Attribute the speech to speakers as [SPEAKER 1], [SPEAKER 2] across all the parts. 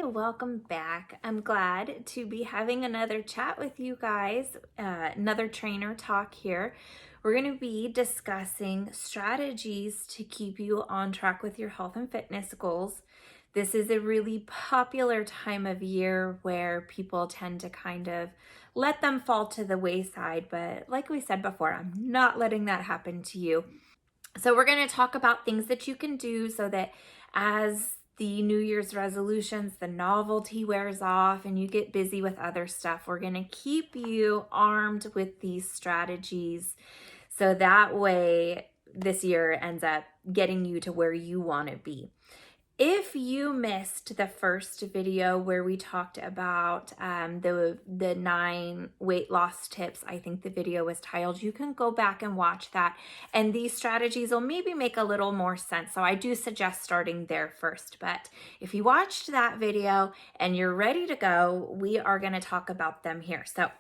[SPEAKER 1] welcome back. I'm glad to be having another chat with you guys, another trainer talk here. We're going to be discussing strategies to keep you on track with your health and fitness goals. This is a really popular time of year where people tend to kind of let them fall to the wayside, but like we said before, I'm not letting that happen to you. So we're going to talk about things that you can do so that as the New Year's resolutions, the novelty wears off and you get busy with other stuff, we're going to keep you armed with these strategies so that way this year ends up getting you to where you want to be. If you missed the first video where we talked about the 9 weight loss tips, I think the video was titled, you can go back and watch that. And these strategies will maybe make a little more sense. So I do suggest starting there first. But if you watched that video and you're ready to go, we are going to talk about them here. So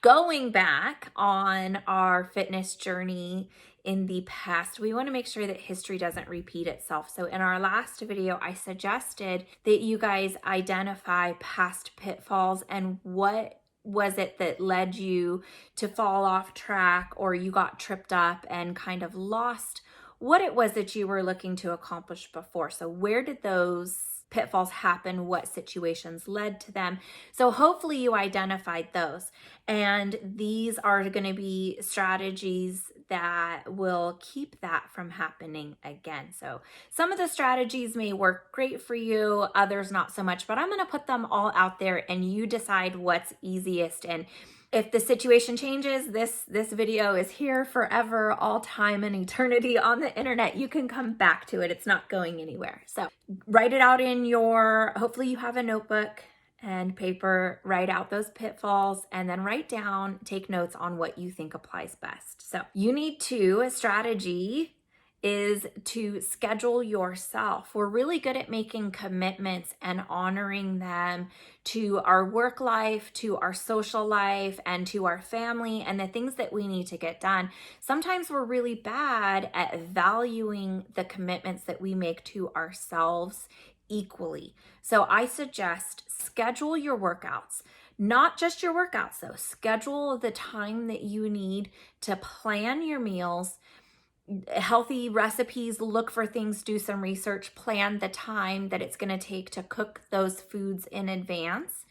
[SPEAKER 1] going back on our fitness journey in the past, we want to make sure that history doesn't repeat itself. So in our last video, I suggested that you guys identify past pitfalls and what was it that led you to fall off track, or you got tripped up and kind of lost what it was that you were looking to accomplish before. So where did those pitfalls happen? What situations led to them? So hopefully you identified those. And these are going to be strategies that will keep that from happening again. So some of the strategies may work great for you, others not so much, but I'm going to put them all out there and you decide what's easiest. And if the situation changes, this video is here forever, all time and eternity on the internet. You can come back to it. It's not going anywhere. So write it out in hopefully you have a notebook and paper, write out those pitfalls, and then write down, take notes on what you think applies best. So a strategy is to schedule yourself. We're really good at making commitments and honoring them to our work life, to our social life, and to our family and the things that we need to get done. Sometimes we're really bad at valuing the commitments that we make to ourselves equally. So I suggest schedule your workouts. Not just your workouts though. Schedule the time that you need to plan your meals, healthy recipes, look for things, do some research, plan the time that it's going to take to cook those foods in advance.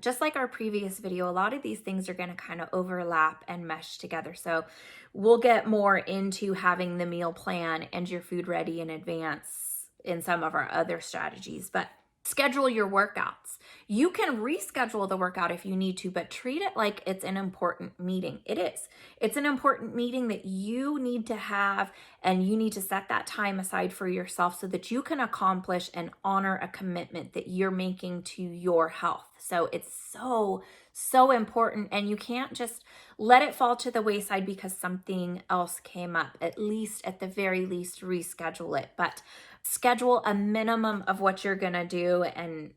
[SPEAKER 1] Just like our previous video, a lot of these things are going to kind of overlap and mesh together. So we'll get more into having the meal plan and your food ready in advance in some of our other strategies, but schedule your workouts. You can reschedule the workout if you need to, but treat it like it's an important meeting. It is. It's an important meeting that you need to have, and you need to set that time aside for yourself so that you can accomplish and honor a commitment that you're making to your health. So it's so important, and you can't just let it fall to the wayside because something else came up. At the very least, reschedule it, but schedule a minimum of what you're going to do and,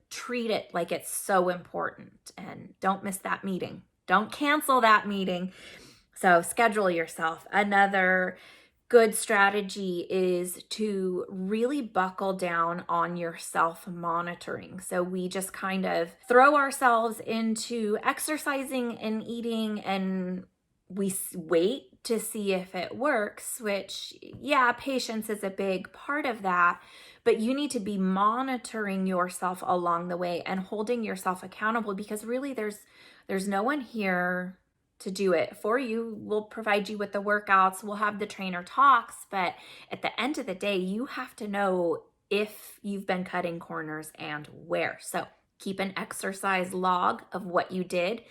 [SPEAKER 1] treat it like it's so important, and don't miss that meeting. Don't cancel that meeting. So schedule yourself. Another good strategy is to really buckle down on your self-monitoring. So we just kind of throw ourselves into exercising and eating, and we wait to see if it works, which, yeah, patience is a big part of that, but you need to be monitoring yourself along the way and holding yourself accountable, because really there's no one here to do it for you. We'll provide you with the workouts, we'll have the trainer talks, but at the end of the day, you have to know if you've been cutting corners and where. So keep an exercise log of what you did.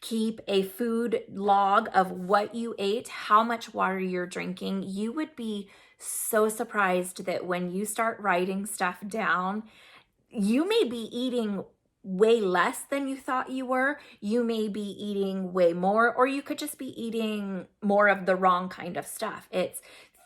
[SPEAKER 1] Keep a food log of what you ate, how much water you're drinking. You would be so surprised that when you start writing stuff down, you may be eating way less than you thought you were. You may be eating way more, or you could just be eating more of the wrong kind of stuff.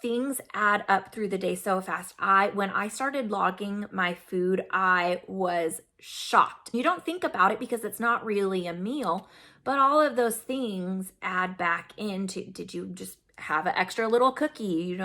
[SPEAKER 1] Things add up through the day so fast. When I started logging my food, I was shocked. You don't think about it because it's not really a meal, but all of those things add back into, did you just have an extra little cookie?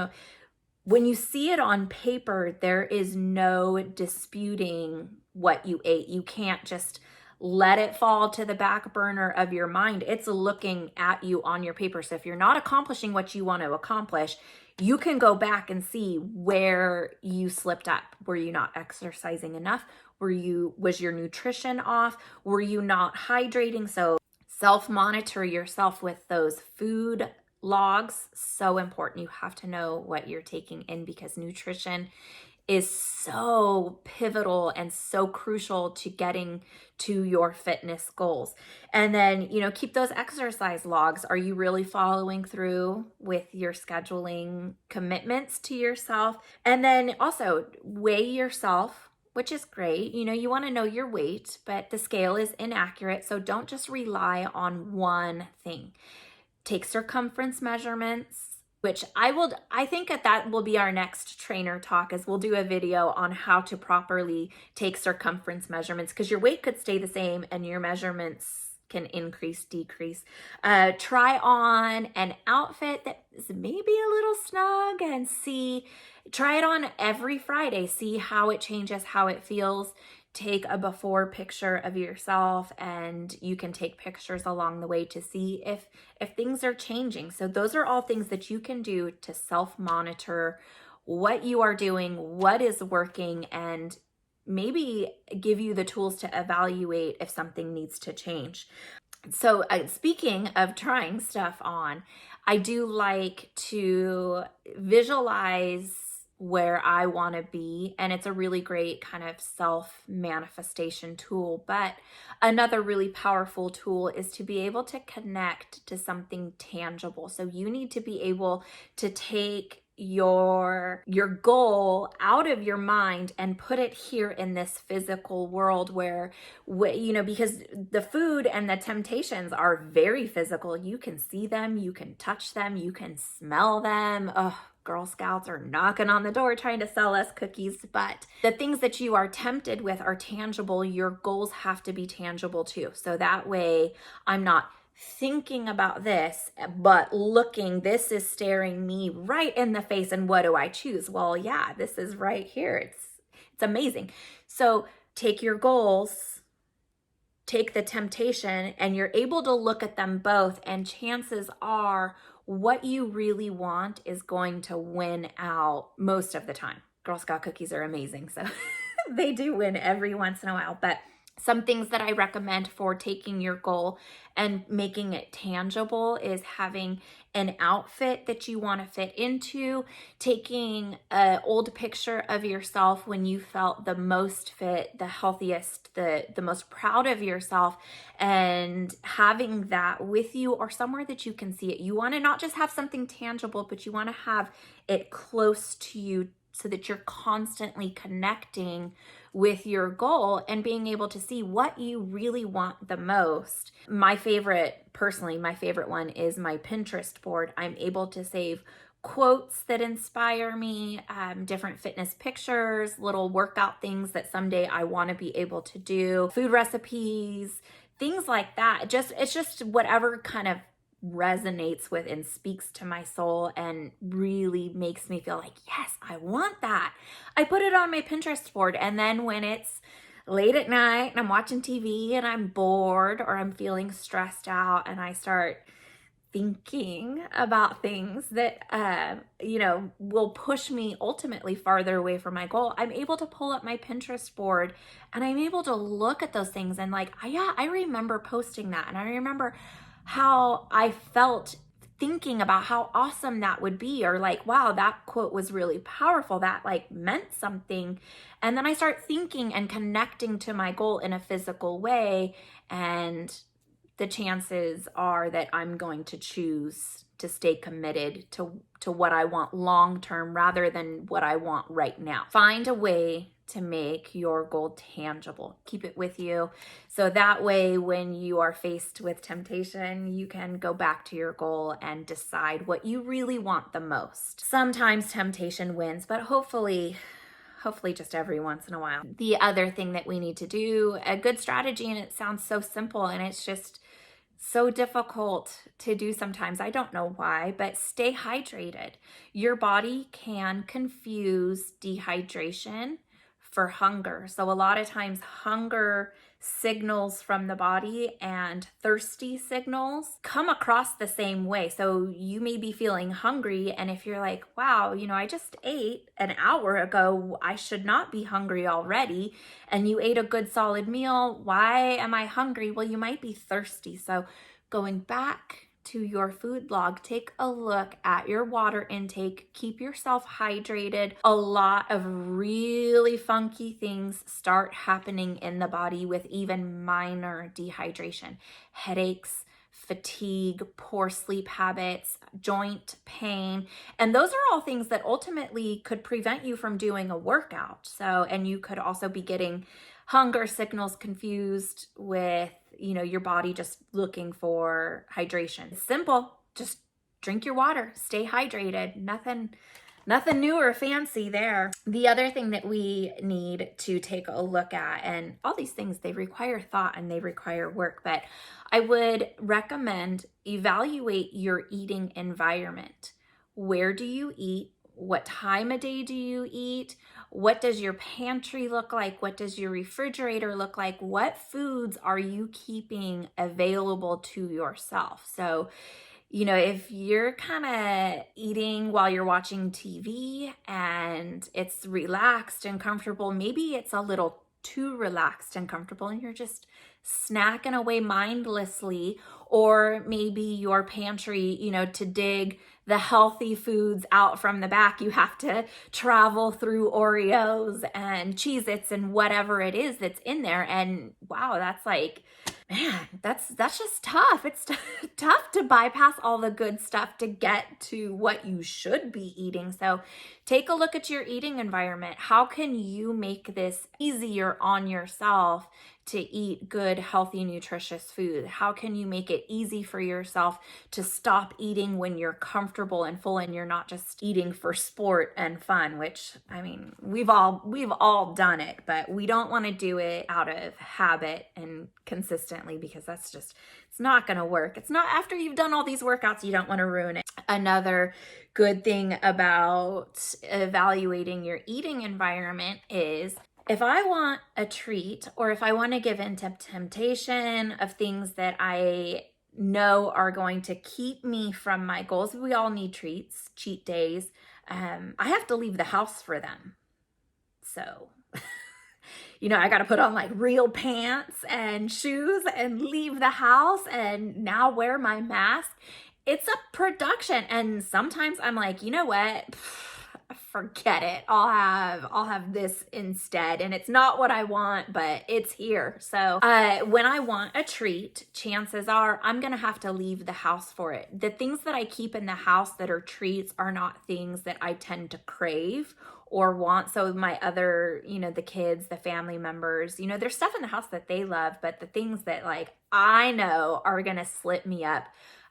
[SPEAKER 1] when you see it on paper, there is no disputing what you ate. You can't just let it fall to the back burner of your mind. It's looking at you on your paper. So if you're not accomplishing what you want to accomplish, you can go back and see where you slipped up. Were you not exercising enough? Was your nutrition off? Were you not hydrating? So self-monitor yourself with those food logs. So important. You have to know what you're taking in, because nutrition is so pivotal and so crucial to getting to your fitness goals. And then, keep those exercise logs. Are you really following through with your scheduling commitments to yourself? And then also weigh yourself, which is great. You want to know your weight, but the scale is inaccurate. So don't just rely on one thing. Take circumference measurements, which I think that will be our next trainer talk, is we'll do a video on how to properly take circumference measurements, because your weight could stay the same and your measurements can increase, decrease. Try on an outfit that is maybe a little snug and try it on every Friday. See how it changes, how it feels. Take a before picture of yourself, and you can take pictures along the way to see if things are changing. So those are all things that you can do to self-monitor what you are doing, what is working, and maybe give you the tools to evaluate if something needs to change. So speaking of trying stuff on, I do like to visualize where I want to be, and it's a really great kind of self-manifestation tool. But another really powerful tool is to be able to connect to something tangible. So you need to be able to take your goal out of your mind and put it here in this physical world where, because the food and the temptations are very physical. You can see them, you can touch them, you can smell them. Girl Scouts are knocking on the door trying to sell us cookies, but the things that you are tempted with are tangible. Your goals have to be tangible too. So that way I'm not thinking about this, but this is staring me right in the face. And what do I choose? Well, yeah, this is right here. It's amazing. So take your goals, take the temptation, and you're able to look at them both, and chances are what you really want is going to win out most of the time. Girl Scout cookies are amazing, so they do win every once in a while. But some things that I recommend for taking your goal and making it tangible is having an outfit that you want to fit into, taking an old picture of yourself when you felt the most fit, the healthiest, the most proud of yourself, and having that with you or somewhere that you can see it. You want to not just have something tangible, but you want to have it close to you so that you're constantly connecting with your goal and being able to see what you really want the most. My favorite one is my Pinterest board. I'm able to save quotes that inspire me, different fitness pictures, little workout things that someday I want to be able to do, food recipes, things like that. It's just whatever kind of resonates with and speaks to my soul and really makes me feel like, yes, I want that. I put it on my Pinterest board, and then when it's late at night and I'm watching TV and I'm bored or I'm feeling stressed out and I start thinking about things that will push me ultimately farther away from my goal, I'm able to pull up my Pinterest board and I'm able to look at those things and I remember posting that, and I remember how I felt thinking about how awesome that would be, or wow, that quote was really powerful, that meant something. And then I start thinking and connecting to my goal in a physical way, and the chances are that I'm going to choose to stay committed to what I want long term rather than what I want right now. Find a way to make your goal tangible. Keep it with you. So that way, when you are faced with temptation, you can go back to your goal and decide what you really want the most. Sometimes temptation wins, but hopefully just every once in a while. The other thing that we need to do, a good strategy, and it sounds so simple, and it's just so difficult to do sometimes. I don't know why, but stay hydrated. Your body can confuse dehydration for hunger. So a lot of times hunger signals from the body and thirsty signals come across the same way. So you may be feeling hungry, and if you're like, wow, I just ate an hour ago, I should not be hungry already, and you ate a good solid meal, why am I hungry? Well, you might be thirsty. So going back to your food log, take a look at your water intake, keep yourself hydrated. A lot of really funky things start happening in the body with even minor dehydration. Headaches, fatigue, poor sleep habits, joint pain. And those are all things that ultimately could prevent you from doing a workout. And you could also be getting hunger signals confused with, your body just looking for hydration. It's simple. Just drink your water, stay hydrated. Nothing new or fancy there. The other thing that we need to take a look at, and all these things, they require thought and they require work, but I would recommend evaluate your eating environment. Where do you eat? What time of day do you eat? What does your pantry look like? What does your refrigerator look like? What foods are you keeping available to yourself? So, if you're kind of eating while you're watching TV and it's relaxed and comfortable, maybe it's a little too relaxed and comfortable and you're just snacking away mindlessly. Or maybe your pantry, to dig the healthy foods out from the back, you have to travel through Oreos and Cheez-Its and whatever it is that's in there. And wow, that's like, man, that's just tough. It's tough to bypass all the good stuff to get to what you should be eating. So take a look at your eating environment. How can you make this easier on yourself to eat good, healthy, nutritious food? How can you make it easy for yourself to stop eating when you're comfortable and full and you're not just eating for sport and fun, which, I mean, we've all done it, but we don't want to do it out of habit and consistently, because it's not going to work. It's not, after you've done all these workouts, you don't want to ruin it. Another good thing about evaluating your eating environment is, if I want a treat, or if I want to give in to temptation of things that I know are going to keep me from my goals, we all need treats, cheat days. I have to leave the house for them. So, I got to put on like real pants and shoes and leave the house and now wear my mask. It's a production. And sometimes I'm like, you know what? Forget it. I'll have this instead. And it's not what I want, but it's here. So when I want a treat, chances are I'm going to have to leave the house for it. The things that I keep in the house that are treats are not things that I tend to crave or want. So my other, the kids, the family members, there's stuff in the house that they love, but the things that like I know are going to slip me up,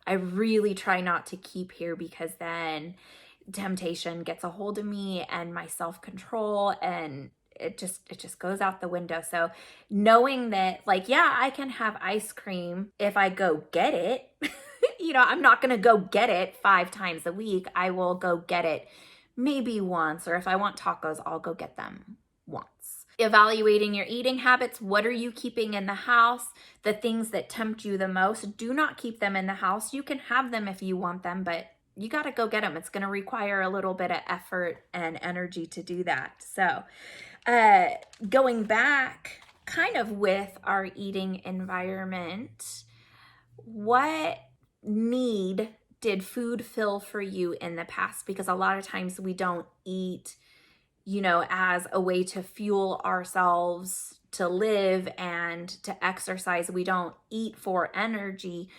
[SPEAKER 1] I really try not to keep here, because then temptation gets a hold of me and my self-control, and it just goes out the window. So knowing that, like, yeah, I can have ice cream if I go get it. I'm not going to go get it 5 times a week. I will go get it maybe once, or if I want tacos, I'll go get them once. Evaluating your eating habits. What are you keeping in the house? The things that tempt you the most, do not keep them in the house. You can have them if you want them, but you got to go get them. It's going to require a little bit of effort and energy to do that. So going back kind of with our eating environment, what need did food fill for you in the past? Because a lot of times we don't eat, as a way to fuel ourselves to live and to exercise. We don't eat for energy.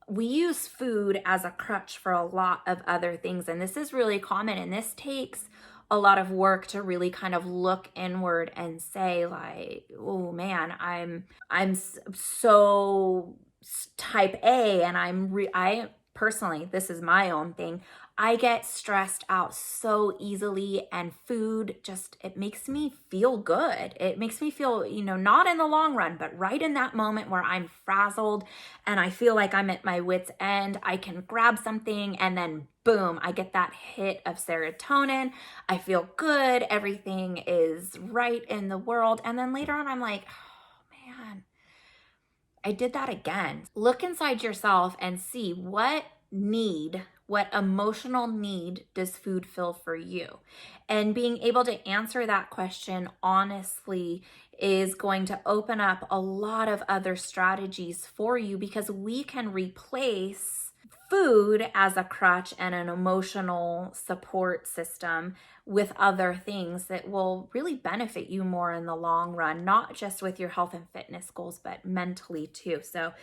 [SPEAKER 1] We use food as a crutch for a lot of other things. And this is really common. And this takes a lot of work to really kind of look inward and say like, oh man, I'm so type A, and I personally, this is my own thing, I get stressed out so easily, and food just, it makes me feel good. It makes me feel, not in the long run, but right in that moment where I'm frazzled and I feel like I'm at my wit's end, I can grab something and then boom, I get that hit of serotonin. I feel good. Everything is right in the world. And then later on, I'm like, oh man, I did that again. Look inside yourself and see what emotional need does food fill for you? And being able to answer that question honestly is going to open up a lot of other strategies for you, because we can replace food as a crutch and an emotional support system with other things that will really benefit you more in the long run, not just with your health and fitness goals, but mentally too. So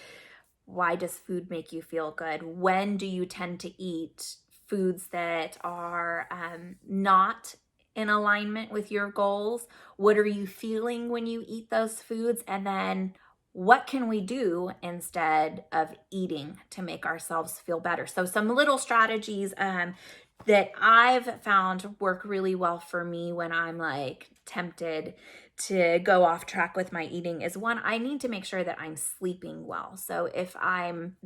[SPEAKER 1] why does food make you feel good? When do you tend to eat foods that are not in alignment with your goals? What are you feeling when you eat those foods? And then what can we do instead of eating to make ourselves feel better? So some little strategies that I've found work really well for me when I'm like tempted to go off track with my eating is, one, I need to make sure that I'm sleeping well. So if I'm,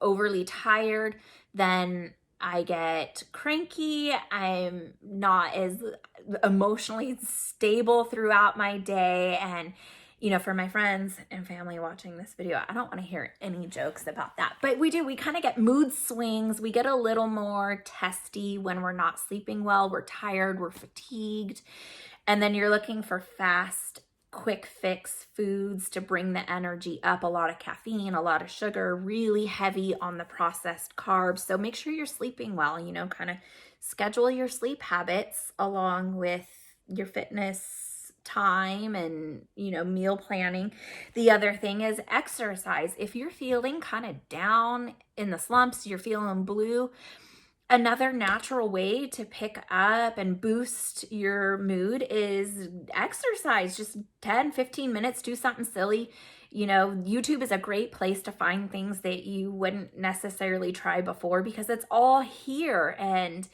[SPEAKER 1] overly tired, then I get cranky. I'm not as emotionally stable throughout my day. And, for my friends and family watching this video, I don't want to hear any jokes about that. But we kind of get mood swings. We get a little more testy when we're not sleeping well. We're tired, we're fatigued. And then you're looking for fast, quick fix foods to bring the energy up. A lot of caffeine, a lot of sugar, really heavy on the processed carbs. So make sure you're sleeping well, kind of schedule your sleep habits along with your fitness time and, meal planning. The other thing is exercise. If you're feeling kind of down in the slumps, you're feeling blue, another natural way to pick up and boost your mood is exercise. Just 10, 15 minutes, do something silly. YouTube is a great place to find things that you wouldn't necessarily try before, because it's all here and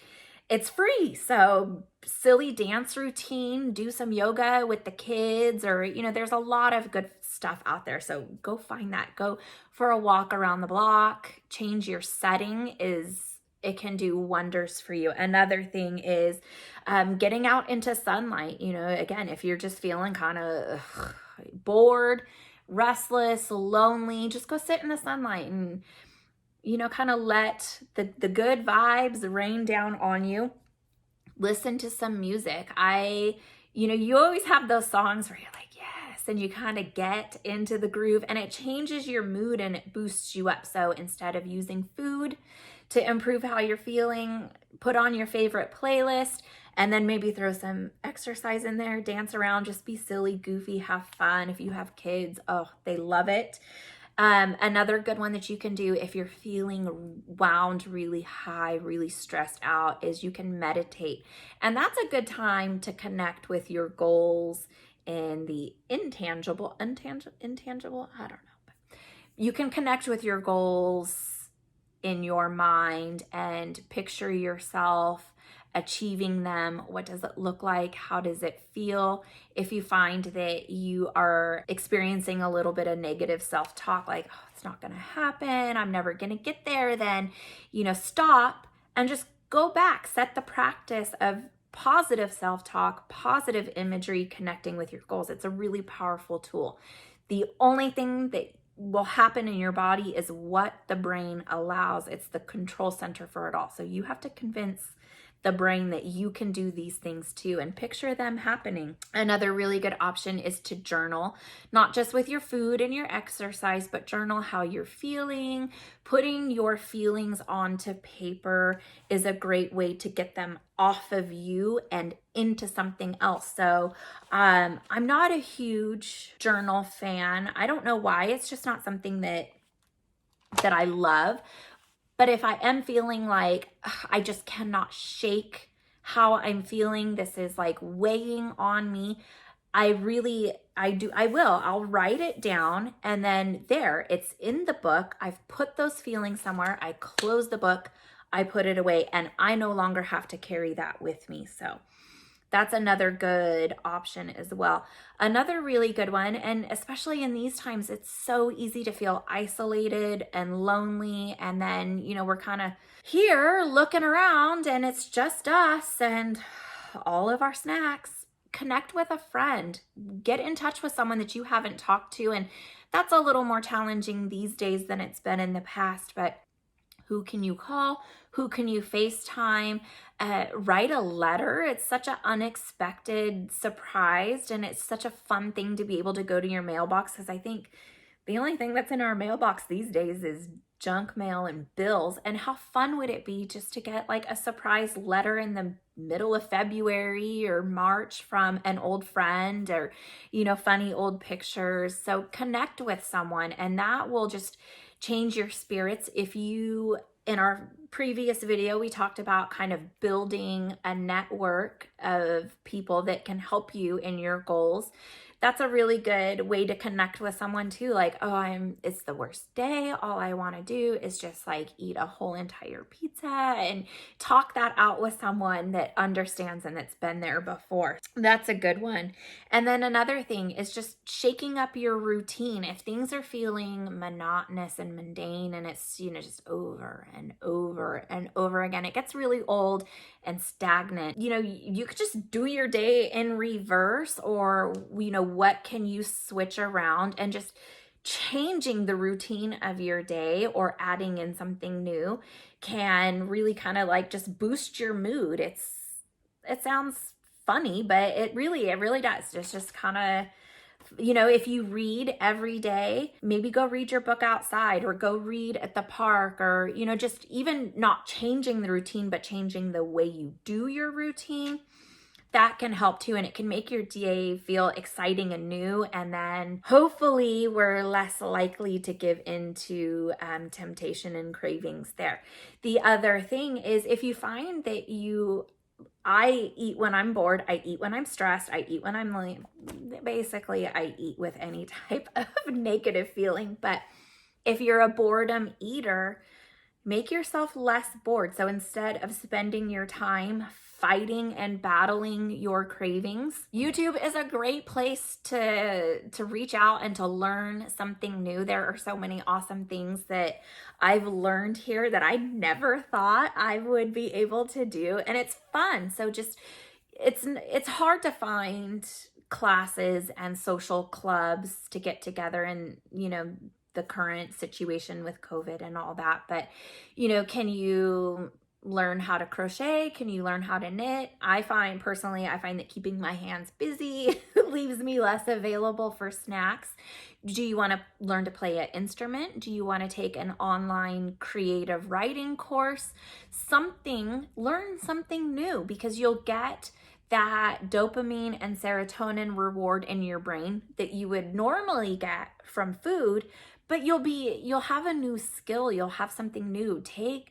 [SPEAKER 1] it's free. So silly dance routine, do some yoga with the kids, or, there's a lot of good stuff out there. So go find that. Go for a walk around the block. Change your setting it can do wonders for you. Another thing is getting out into sunlight. Again, if you're just feeling kind of bored, restless, lonely, just go sit in the sunlight and, kind of let the good vibes rain down on you. Listen to some music. You always have those songs where you're like, yes, and you kind of get into the groove and it changes your mood and it boosts you up. So instead of using food to improve how you're feeling, put on your favorite playlist and then maybe throw some exercise in there, dance around, just be silly, goofy, have fun. If you have kids, oh, they love it. Another good one that you can do if you're feeling wound really high, really stressed out, is you can meditate. And that's a good time to connect with your goals and the intangible, I don't know. But you can connect with your goals in your mind and picture yourself achieving them. What does it look like? How does it feel? If you find that you are experiencing a little bit of negative self-talk, like, oh, it's not going to happen, I'm never going to get there, then, stop and just go back. Set the practice of positive self-talk, positive imagery, connecting with your goals. It's a really powerful tool. The only thing that will happen in your body is what the brain allows. It's the control center for it all. So you have to convince the brain that you can do these things too and picture them happening. Another really good option is to journal, not just with your food and your exercise, but journal how you're feeling. Putting your feelings onto paper is a great way to get them off of you and into something else. So I'm not a huge journal fan. I don't know why. It's just not something that I love. But if I am feeling like I just cannot shake how I'm feeling, this is like weighing on me, I'll write it down, and then it's in the book. I've put those feelings somewhere. I close the book. I put it away and I no longer have to carry that with me. So that's another good option as well. Another really good one, and especially in these times, it's so easy to feel isolated and lonely. And then, we're kind of here looking around and it's just us and all of our snacks. Connect with a friend, get in touch with someone that you haven't talked to. And that's a little more challenging these days than it's been in the past, but who can you call? Who can you FaceTime? Write a letter. It's such an unexpected surprise, and it's such a fun thing to be able to go to your mailbox, because I think the only thing that's in our mailbox these days is junk mail and bills. And how fun would it be just to get like a surprise letter in the middle of February or March from an old friend, or, funny old pictures. So connect with someone, and that will just change your spirits. In our previous video, we talked about kind of building a network of people that can help you in your goals. That's a really good way to connect with someone too. Like, it's the worst day. All I want to do is just like eat a whole entire pizza, and talk that out with someone that understands and that's been there before. That's a good one. And then another thing is just shaking up your routine. If things are feeling monotonous and mundane and it's, just over and over and over again, it gets really old and stagnant. You could just do your day in reverse, or, what can you switch around, and just changing the routine of your day or adding in something new can really kind of like just boost your mood. It sounds funny, but it really does. It's just kind of, if you read every day, maybe go read your book outside, or go read at the park, or, just even not changing the routine, but changing the way you do your routine. That can help too, and it can make your day feel exciting and new, and then hopefully we're less likely to give into temptation and cravings there. The other thing is, if you find that I eat when I'm bored, I eat when I'm stressed, I eat when I'm basically I eat with any type of negative feeling. But if you're a boredom eater, make yourself less bored. So instead of spending your time fighting and battling your cravings, YouTube is a great place to reach out and to learn something new. There are so many awesome things that I've learned here that I never thought I would be able to do, and it's fun. So just it's hard to find classes and social clubs to get together, and the current situation with COVID and all that. But, can you learn how to crochet? Can you learn how to knit? I find that keeping my hands busy leaves me less available for snacks. Do you want to learn to play an instrument? Do you want to take an online creative writing course? Learn something new, because you'll get that dopamine and serotonin reward in your brain that you would normally get from food, but you'll have a new skill. You'll have something new. Take,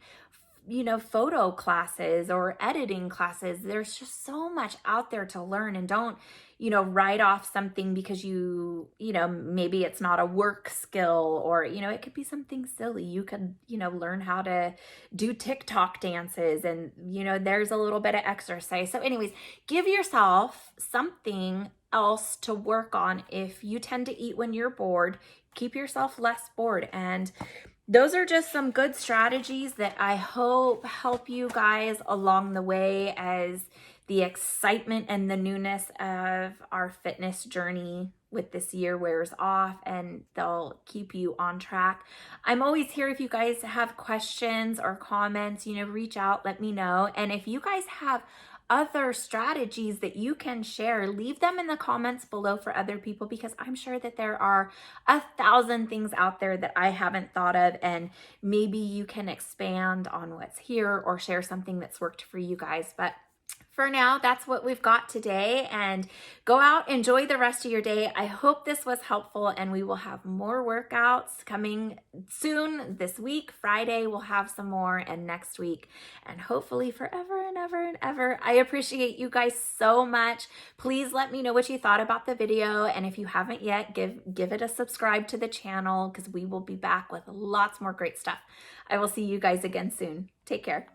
[SPEAKER 1] photo classes or editing classes. There's just so much out there to learn, and don't, write off something because maybe it's not a work skill, or, it could be something silly. You could, learn how to do TikTok dances, and, there's a little bit of exercise. So anyways, give yourself something else to work on. If you tend to eat when you're bored, keep yourself less bored. And those are just some good strategies that I hope help you guys along the way as the excitement and the newness of our fitness journey with this year wears off, and they'll keep you on track. I'm always here if you guys have questions or comments, reach out, let me know. And if you guys have other strategies that you can share, leave them in the comments below for other people, because I'm sure that there are 1,000 things out there that I haven't thought of, and maybe you can expand on what's here or share something that's worked for you guys. But for now, that's what we've got today, and go out, enjoy the rest of your day. I hope this was helpful, and we will have more workouts coming soon this week. Friday, we'll have some more, and next week, and hopefully forever and ever and ever. I appreciate you guys so much. Please let me know what you thought about the video, and if you haven't yet, give it a subscribe to the channel, because we will be back with lots more great stuff. I will see you guys again soon. Take care.